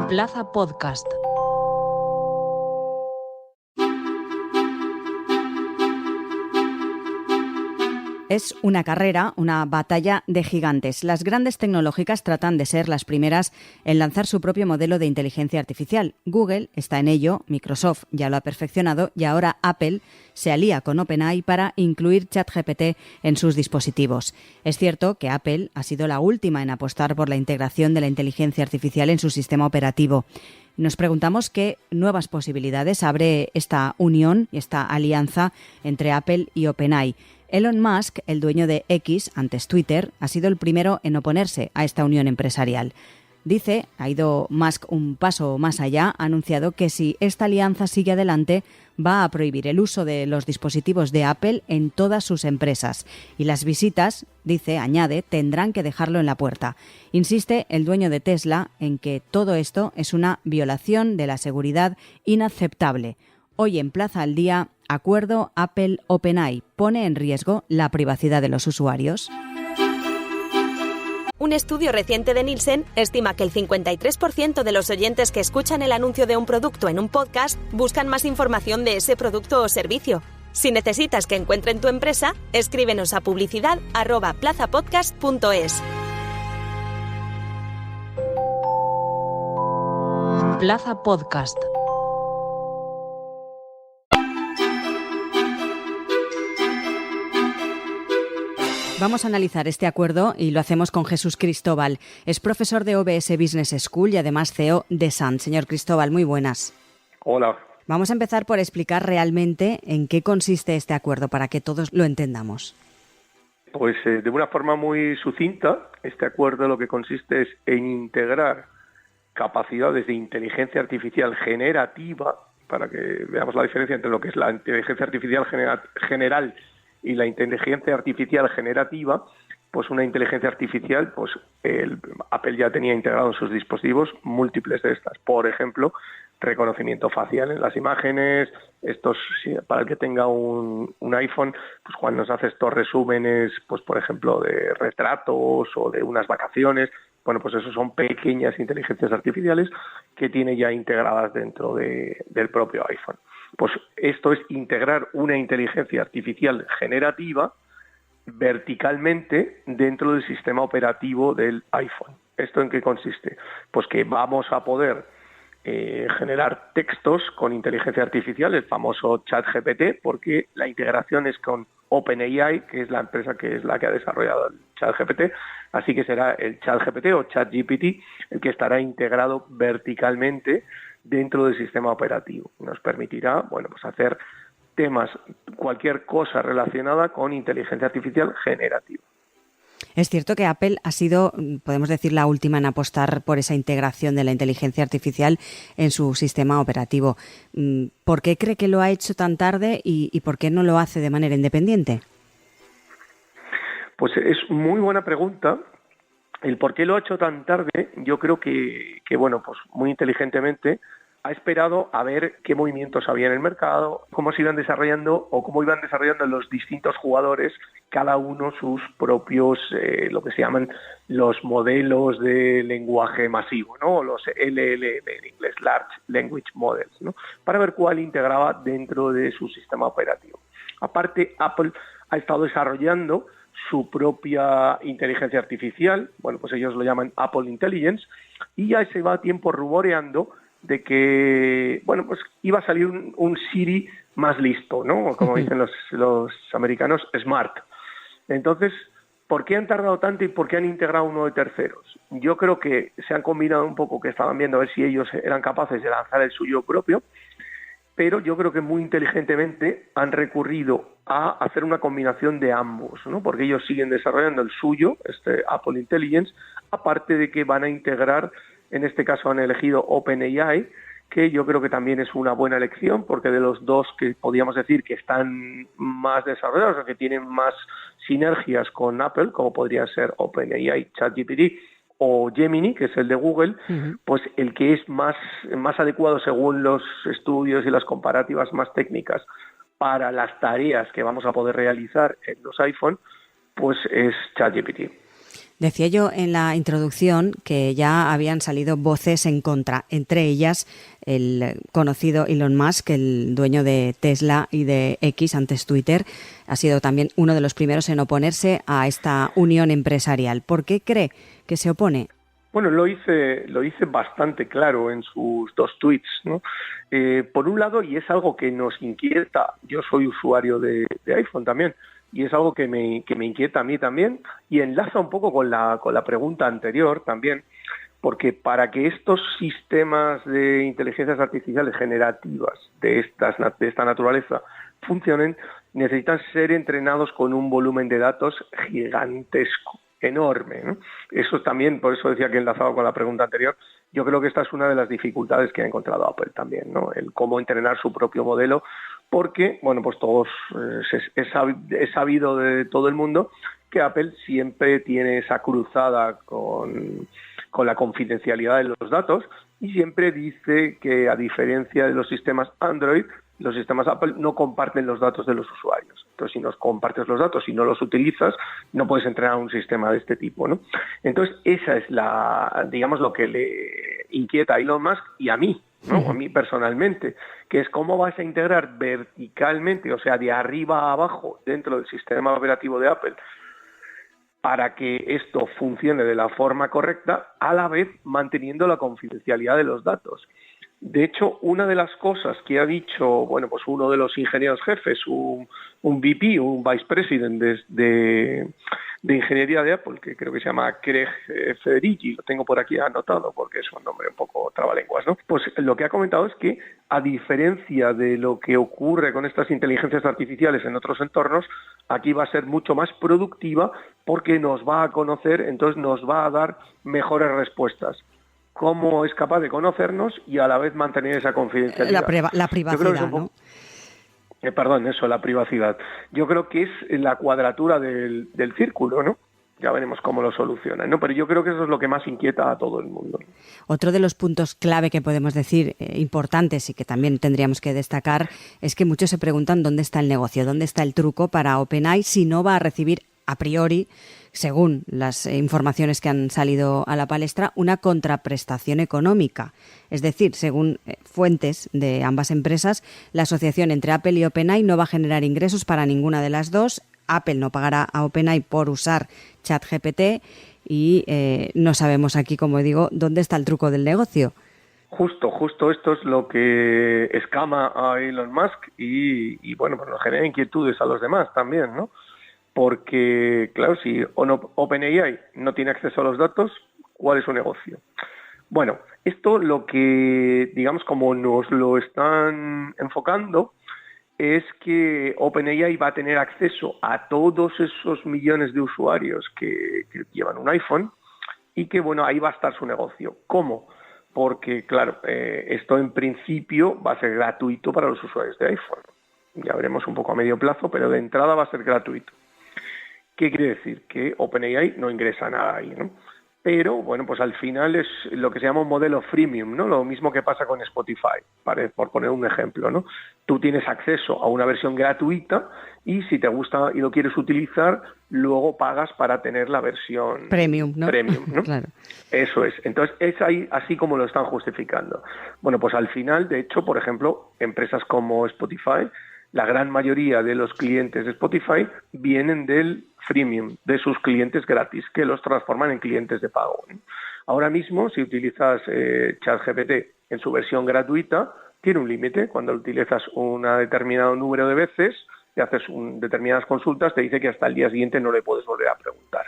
Plaza Podcast. Es una carrera, una batalla de gigantes. Las grandes tecnológicas tratan de ser las primeras en lanzar su propio modelo de inteligencia artificial. Google está en ello, Microsoft ya lo ha perfeccionado y ahora Apple se alía con OpenAI para incluir ChatGPT en sus dispositivos. Es cierto que Apple ha sido la última en apostar por la integración de la inteligencia artificial en su sistema operativo. Nos preguntamos qué nuevas posibilidades abre esta unión y esta alianza entre Apple y OpenAI. Elon Musk, el dueño de X, antes Twitter, ha sido el primero en oponerse a esta unión empresarial. Dice, ha ido Musk un paso más allá, ha anunciado que si esta alianza sigue adelante, va a prohibir el uso de los dispositivos de Apple en todas sus empresas. Y las visitas, dice, añade, tendrán que dejarlo en la puerta. Insiste el dueño de Tesla en que todo esto es una violación de la seguridad inaceptable. Hoy en Plaza al Día, acuerdo Apple-OpenAI pone en riesgo la privacidad de los usuarios. Un estudio reciente de Nielsen estima que el 53% de los oyentes que escuchan el anuncio de un producto en un podcast buscan más información de ese producto o servicio. Si necesitas que encuentren tu empresa, escríbenos a publicidad@plazapodcast.es. Plaza Podcast. Vamos a analizar este acuerdo y lo hacemos con Jesús Cristóbal. Es profesor de OBS Business School y además CEO de Sant. Señor Cristóbal, muy buenas. Hola. Vamos a empezar por explicar realmente en qué consiste este acuerdo para que todos lo entendamos. Pues de una forma muy sucinta, este acuerdo lo que consiste es en integrar capacidades de inteligencia artificial generativa, para que veamos la diferencia entre lo que es la inteligencia artificial general y la inteligencia artificial generativa. Pues una inteligencia artificial, pues Apple ya tenía integrado en sus dispositivos múltiples de estas. Por ejemplo, reconocimiento facial en las imágenes. Para el que tenga un iPhone, pues cuando nos hace estos resúmenes, pues por ejemplo, de retratos o de unas vacaciones, bueno, pues eso son pequeñas inteligencias artificiales que tiene ya integradas dentro del propio iPhone. Pues esto es integrar una inteligencia artificial generativa verticalmente dentro del sistema operativo del iPhone. ¿Esto en qué consiste? Pues que vamos a poder generar textos con inteligencia artificial, el famoso ChatGPT, porque la integración es con OpenAI, que es la empresa que es la que ha desarrollado el ChatGPT, así que será el ChatGPT o ChatGPT el que estará integrado verticalmente dentro del sistema operativo. Nos permitirá, bueno, pues hacer cualquier cosa relacionada con inteligencia artificial generativa. Es cierto que Apple ha sido, podemos decir, la última en apostar por esa integración de la inteligencia artificial en su sistema operativo. ¿Por qué cree que lo ha hecho tan tarde y por qué no lo hace de manera independiente? Pues es muy buena pregunta. El por qué lo ha hecho tan tarde, yo creo que bueno, pues muy inteligentemente ha esperado a ver qué movimientos había en el mercado, cómo se iban desarrollando o cómo iban desarrollando los distintos jugadores, cada uno sus propios, lo que se llaman los modelos de lenguaje masivo, ¿no? Los LLM en inglés, Large Language Models, ¿no? Para ver cuál integraba dentro de su sistema operativo. Aparte, Apple ha estado desarrollando su propia inteligencia artificial, bueno, pues ellos lo llaman Apple Intelligence, y ya se va a tiempo rumoreando de que, bueno, pues iba a salir un Siri más listo, ¿no? Como dicen los americanos, smart. Entonces, ¿por qué han tardado tanto y por qué han integrado uno de terceros? Yo creo que se han combinado un poco, que estaban viendo a ver si ellos eran capaces de lanzar el suyo propio, pero yo creo que muy inteligentemente han recurrido a hacer una combinación de ambos, ¿no? Porque ellos siguen desarrollando el suyo, Apple Intelligence, aparte de que van a integrar, en este caso han elegido OpenAI, que yo creo que también es una buena elección, porque de los dos que podríamos decir que están más desarrollados o que tienen más sinergias con Apple, como podría ser OpenAI, ChatGPT o Gemini, que es el de Google, pues el que es más adecuado según los estudios y las comparativas más técnicas para las tareas que vamos a poder realizar en los iPhone, pues es ChatGPT. Decía yo en la introducción que ya habían salido voces en contra, entre ellas el conocido Elon Musk, el dueño de Tesla y de X, antes Twitter, ha sido también uno de los primeros en oponerse a esta unión empresarial. ¿Por qué cree que se opone? Bueno, lo hice bastante claro en sus 2 tweets, ¿no? Por un lado, y es algo que nos inquieta, yo soy usuario de iPhone también, y es algo que me inquieta a mí también, y enlaza un poco con la pregunta anterior también, porque para que estos sistemas de inteligencias artificiales generativas de esta naturaleza funcionen, necesitan ser entrenados con un volumen de datos gigantesco, enorme, ¿no? Eso también, por eso decía que enlazado con la pregunta anterior, yo creo que esta es una de las dificultades que ha encontrado Apple también, ¿no? El cómo entrenar su propio modelo, porque, bueno, pues todos es sabido de todo el mundo que Apple siempre tiene esa cruzada con la confidencialidad de los datos y siempre dice que, a diferencia de los sistemas Android, los sistemas Apple no comparten los datos de los usuarios. Entonces, si no compartes los datos y no los utilizas, no puedes entrenar un sistema de este tipo, ¿no? Entonces, esa es digamos, lo que le inquieta a Elon Musk y a mí, ¿no? A mí personalmente, que es cómo vas a integrar verticalmente, o sea, de arriba a abajo, dentro del sistema operativo de Apple, para que esto funcione de la forma correcta, a la vez manteniendo la confidencialidad de los datos. De hecho, una de las cosas que ha dicho, bueno, pues uno de los ingenieros jefes, un VP, un Vice President de ingeniería de Apple, que creo que se llama Craig Federighi, lo tengo por aquí anotado porque es un nombre un poco trabalenguas, ¿no? Pues lo que ha comentado es que, a diferencia de lo que ocurre con estas inteligencias artificiales en otros entornos, aquí va a ser mucho más productiva porque nos va a conocer, entonces nos va a dar mejores respuestas. Cómo es capaz de conocernos y a la vez mantener esa confidencialidad. La privacidad, ¿no? La privacidad. Yo creo que es la cuadratura del círculo, ¿no? Ya veremos cómo lo solucionan, ¿no? Pero yo creo que eso es lo que más inquieta a todo el mundo. Otro de los puntos clave que podemos decir importantes y que también tendríamos que destacar es que muchos se preguntan dónde está el negocio, dónde está el truco para OpenAI si no va a recibir a priori, según las informaciones que han salido a la palestra, una contraprestación económica. Es decir, según fuentes de ambas empresas, la asociación entre Apple y OpenAI no va a generar ingresos para ninguna de las dos. Apple no pagará a OpenAI por usar ChatGPT y no sabemos aquí, como digo, dónde está el truco del negocio. Justo esto es lo que escama a Elon Musk y bueno, pues nos genera inquietudes a los demás también, ¿no? Porque, claro, si OpenAI no tiene acceso a los datos, ¿cuál es su negocio? Bueno, esto lo que, digamos, como nos lo están enfocando, es que OpenAI va a tener acceso a todos esos millones de usuarios que llevan un iPhone y que, bueno, ahí va a estar su negocio. ¿Cómo? Porque, claro, esto en principio va a ser gratuito para los usuarios de iPhone. Ya veremos un poco a medio plazo, pero de entrada va a ser gratuito. ¿Qué quiere decir? Que OpenAI no ingresa nada ahí, ¿no? Pero, bueno, pues al final es lo que se llama un modelo freemium, ¿no? Lo mismo que pasa con Spotify, por poner un ejemplo, ¿no? Tú tienes acceso a una versión gratuita y si te gusta y lo quieres utilizar, luego pagas para tener la versión premium, ¿no? Claro. Eso es. Entonces, es ahí así como lo están justificando. Bueno, pues al final, de hecho, por ejemplo, empresas como Spotify, la gran mayoría de los clientes de Spotify vienen del freemium, de sus clientes gratis, que los transforman en clientes de pago. Ahora mismo, si utilizas ChatGPT en su versión gratuita, tiene un límite. Cuando utilizas un determinado número de veces y haces determinadas consultas, te dice que hasta el día siguiente no le puedes volver a preguntar.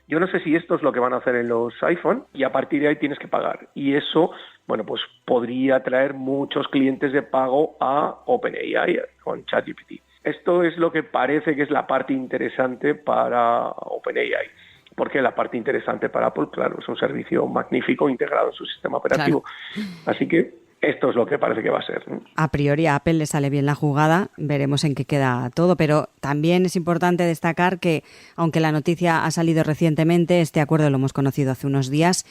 Yo no sé si esto es lo que van a hacer en los iPhone y a partir de ahí tienes que pagar. Y eso, bueno, pues podría traer muchos clientes de pago a OpenAI con ChatGPT. Esto es lo que parece que es la parte interesante para OpenAI. Porque la parte interesante para Apple, claro, es un servicio magnífico integrado en su sistema operativo. Claro. Así que esto es lo que parece que va a ser, ¿no? A priori a Apple le sale bien la jugada, veremos en qué queda todo, pero también es importante destacar que, aunque la noticia ha salido recientemente, este acuerdo lo hemos conocido hace unos días,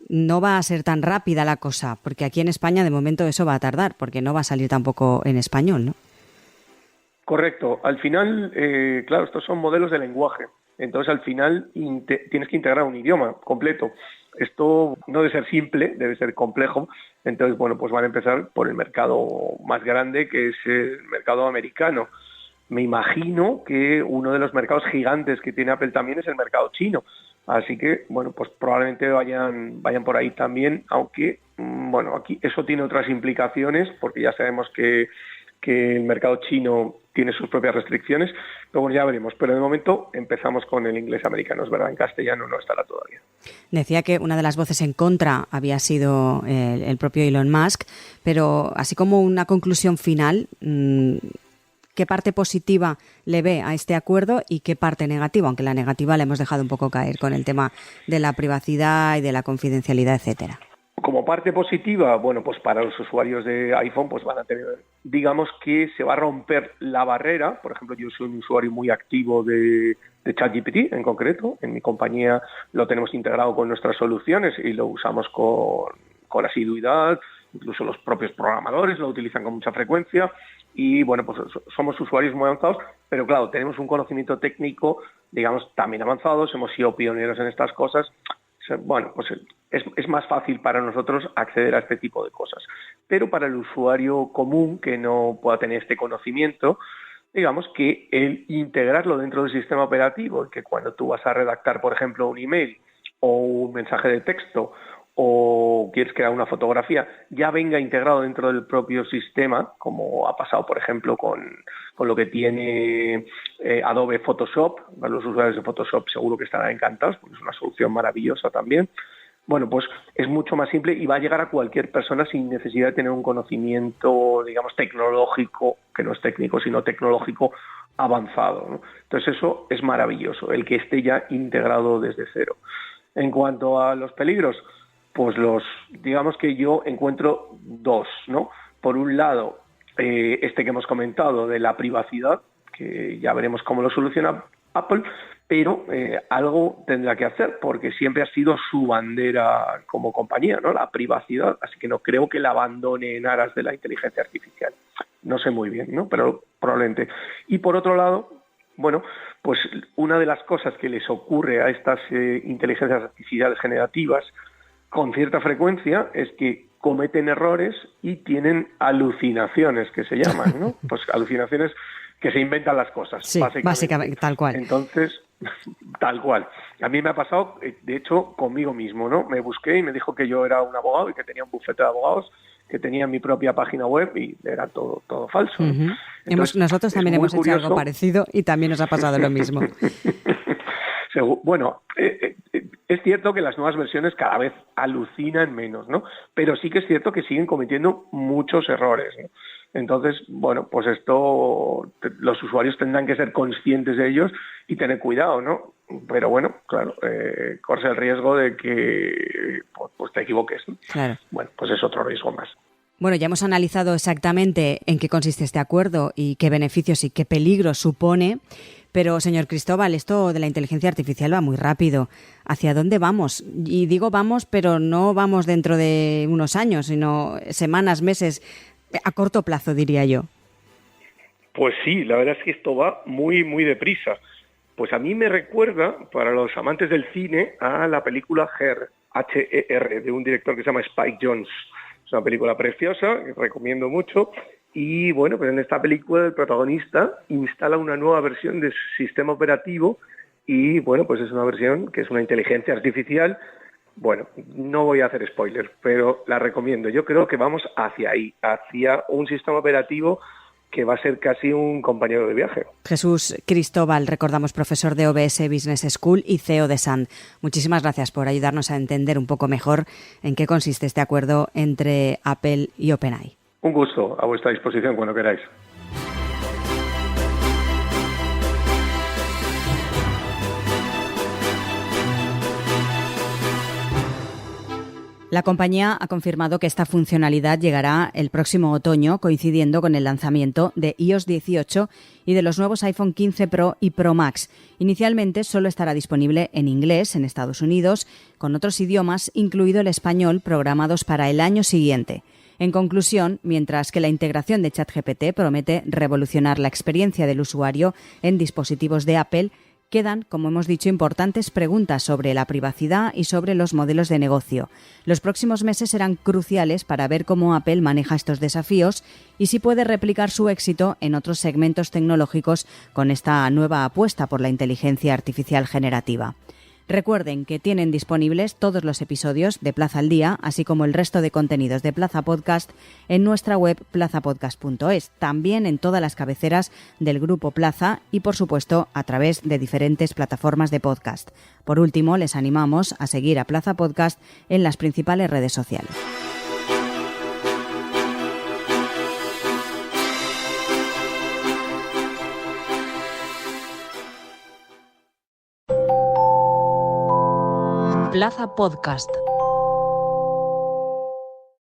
no va a ser tan rápida la cosa, porque aquí en España de momento eso va a tardar, porque no va a salir tampoco en español, ¿no? Correcto. Al final, claro, estos son modelos de lenguaje. Entonces, al final, tienes que integrar un idioma completo. Esto no debe ser simple, debe ser complejo. Entonces, bueno, pues van a empezar por el mercado más grande, que es el mercado americano. Me imagino que uno de los mercados gigantes que tiene Apple también es el mercado chino. Así que, bueno, pues probablemente vayan por ahí también, aunque, bueno, aquí eso tiene otras implicaciones, porque ya sabemos que el mercado chino tiene sus propias restricciones, pero bueno, ya veremos. Pero de momento empezamos con el inglés americano, es verdad, en castellano no estará todavía. Decía que una de las voces en contra había sido el propio Elon Musk, pero así como una conclusión final, ¿qué parte positiva le ve a este acuerdo y qué parte negativa? Aunque la negativa la hemos dejado un poco caer con el tema de la privacidad y de la confidencialidad, etcétera. Como parte positiva, bueno, pues para los usuarios de iPhone, pues van a tener, digamos que se va a romper la barrera. Por ejemplo, yo soy un usuario muy activo de ChatGPT en concreto. En mi compañía lo tenemos integrado con nuestras soluciones y lo usamos con asiduidad. Incluso los propios programadores lo utilizan con mucha frecuencia. Y bueno, pues somos usuarios muy avanzados, pero claro, tenemos un conocimiento técnico, digamos, también avanzados, hemos sido pioneros en estas cosas. Bueno, pues es más fácil para nosotros acceder a este tipo de cosas. Pero para el usuario común que no pueda tener este conocimiento, digamos que el integrarlo dentro del sistema operativo, que cuando tú vas a redactar, por ejemplo, un email o un mensaje de texto o quieres crear una fotografía, ya venga integrado dentro del propio sistema, como ha pasado, por ejemplo, con lo que tiene Adobe Photoshop. Los usuarios de Photoshop seguro que estarán encantados, porque es una solución maravillosa también. Bueno, pues es mucho más simple y va a llegar a cualquier persona sin necesidad de tener un conocimiento, digamos, tecnológico, que no es técnico, sino tecnológico avanzado, ¿no? Entonces eso es maravilloso, el que esté ya integrado desde cero. En cuanto a los peligros, pues digamos que yo encuentro dos, ¿no? Por un lado, este que hemos comentado de la privacidad, que ya veremos cómo lo soluciona Apple, pero algo tendrá que hacer, porque siempre ha sido su bandera como compañía, ¿no? La privacidad, así que no creo que la abandone en aras de la inteligencia artificial. No sé muy bien, ¿no? Pero probablemente. Y por otro lado, bueno, pues una de las cosas que les ocurre a estas inteligencias artificiales generativas con cierta frecuencia es que cometen errores y tienen alucinaciones, que se llaman, ¿no? Pues alucinaciones que se inventan las cosas. Sí, básicamente, tal cual. Entonces, tal cual. A mí me ha pasado, de hecho, conmigo mismo, ¿no? Me busqué y me dijo que yo era un abogado y que tenía un bufete de abogados, que tenía mi propia página web y era todo falso. Uh-huh. Entonces, nosotros también hemos hecho algo parecido y también nos ha pasado lo mismo. Bueno, es cierto que las nuevas versiones cada vez alucinan menos, ¿no? Pero sí que es cierto que siguen cometiendo muchos errores, ¿no? Entonces, bueno, pues esto los usuarios tendrán que ser conscientes de ellos y tener cuidado, ¿no? Pero bueno, claro, corres el riesgo de que pues te equivoques, ¿no? Claro. Bueno, pues es otro riesgo más. Bueno, ya hemos analizado exactamente en qué consiste este acuerdo y qué beneficios y qué peligros supone. Pero, señor Cristóbal, esto de la inteligencia artificial va muy rápido. ¿Hacia dónde vamos? Y digo vamos, pero no vamos dentro de unos años, sino semanas, meses, a corto plazo, diría yo. Pues sí, la verdad es que esto va muy, muy deprisa. Pues a mí me recuerda, para los amantes del cine, a la película Her, H-E-R, de un director que se llama Spike Jonze. Es una película preciosa, que recomiendo mucho. Y bueno, pues en esta película el protagonista instala una nueva versión de su sistema operativo y bueno, pues es una versión que es una inteligencia artificial. Bueno, no voy a hacer spoilers, pero la recomiendo. Yo creo que vamos hacia ahí, hacia un sistema operativo que va a ser casi un compañero de viaje. Jesús Cristóbal, recordamos, profesor de OBS Business School y CEO de Sand. Muchísimas gracias por ayudarnos a entender un poco mejor en qué consiste este acuerdo entre Apple y OpenAI. Un gusto, a vuestra disposición cuando queráis. La compañía ha confirmado que esta funcionalidad llegará el próximo otoño, coincidiendo con el lanzamiento de iOS 18 y de los nuevos iPhone 15 Pro y Pro Max. Inicialmente solo estará disponible en inglés en Estados Unidos, con otros idiomas, incluido el español, programados para el año siguiente. En conclusión, mientras que la integración de ChatGPT promete revolucionar la experiencia del usuario en dispositivos de Apple, Quedan, como hemos dicho, importantes preguntas sobre la privacidad y sobre los modelos de negocio. Los próximos meses serán cruciales para ver cómo Apple maneja estos desafíos y si puede replicar su éxito en otros segmentos tecnológicos con esta nueva apuesta por la inteligencia artificial generativa. Recuerden que tienen disponibles todos los episodios de Plaza al Día, así como el resto de contenidos de Plaza Podcast en nuestra web plazapodcast.es, también en todas las cabeceras del Grupo Plaza y, por supuesto, a través de diferentes plataformas de podcast. Por último, les animamos a seguir a Plaza Podcast en las principales redes sociales. Plaza Podcast.